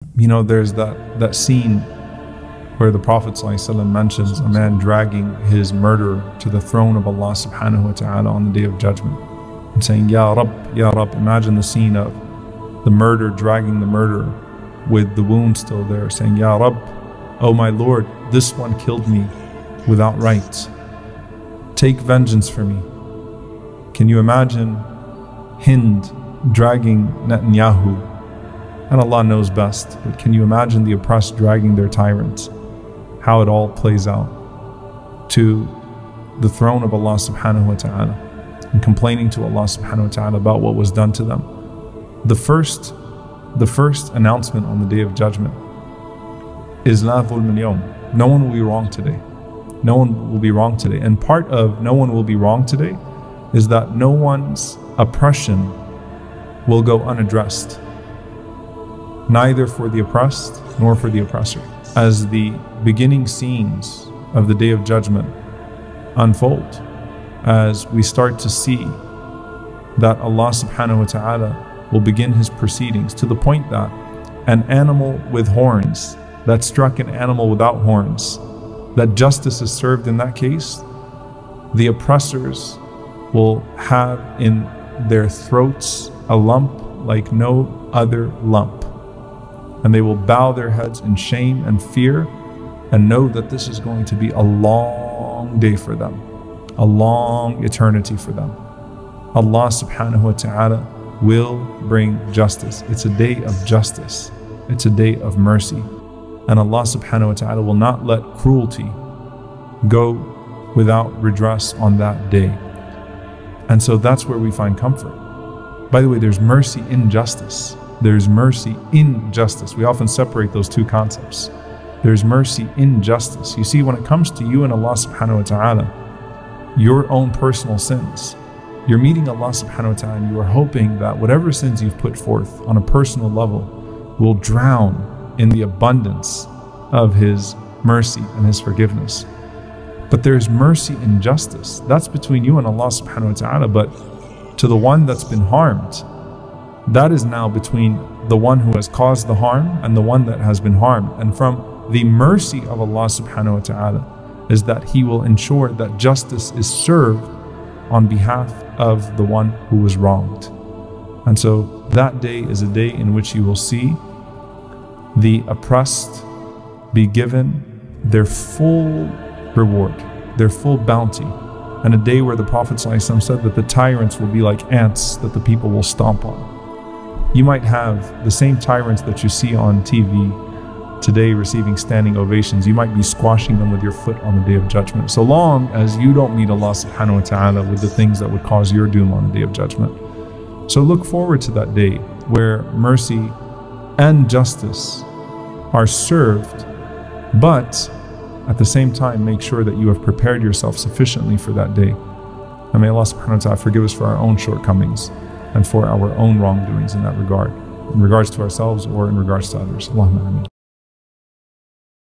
You know, there's that scene where the Prophet ﷺ mentions a man dragging his murderer to the throne of Allah subhanahu wa ta'ala on the Day of Judgment and saying, Ya Rabb, Ya Rabb. Imagine the scene of the murderer dragging the murderer with the wound still there, saying, Ya Rabb, oh my Lord, this one killed me without right. Take vengeance for me. Can you imagine Hind dragging Netanyahu? And Allah knows best, but can you imagine the oppressed dragging their tyrants? How it all plays out to the throne of Allah subhanahu wa ta'ala and complaining to Allah subhanahu wa ta'ala about what was done to them. The first announcement on the Day of Judgment is La dhulm al-yawm. No one will be wrong today. No one will be wrong today. And part of no one will be wrong today is that no one's oppression will go unaddressed, neither for the oppressed nor for the oppressor. As the beginning scenes of the Day of Judgment unfold, as we start to see that Allah subhanahu wa ta'ala will begin His proceedings to the point that an animal with horns that struck an animal without horns, that justice is served in that case, the oppressors will have in their throats a lump like no other lump. And they will bow their heads in shame and fear and know that this is going to be a long day for them, a long eternity for them. Allah subhanahu wa ta'ala will bring justice. It's a day of justice. It's a day of mercy. And Allah subhanahu wa ta'ala will not let cruelty go without redress on that day. And so that's where we find comfort. By the way, there's mercy in justice. There's mercy in justice. We often separate those two concepts. There's mercy in justice. You see, when it comes to you and Allah subhanahu wa ta'ala, your own personal sins, you're meeting Allah subhanahu wa ta'ala and you are hoping that whatever sins you've put forth on a personal level will drown in the abundance of His mercy and His forgiveness. But there's mercy in justice. That's between you and Allah subhanahu wa ta'ala. But to the one that's been harmed, that is now between the one who has caused the harm and the one that has been harmed. And from the mercy of Allah subhanahu wa ta'ala is that He will ensure that justice is served on behalf of the one who was wronged. And so that day is a day in which you will see the oppressed be given their full reward, their full bounty. And a day where the Prophet ﷺ said that the tyrants will be like ants that the people will stomp on. You might have the same tyrants that you see on TV today receiving standing ovations. You might be squashing them with your foot on the Day of Judgment, so long as you don't meet Allah subhanahu wa ta'ala with the things that would cause your doom on the Day of Judgment. So look forward to that day where mercy and justice are served, but at the same time make sure that you have prepared yourself sufficiently for that day. And may Allah subhanahu wa ta'ala forgive us for our own shortcomings and for our own wrongdoings in that regard, in regards to ourselves or in regards to others. Allahumma ameen.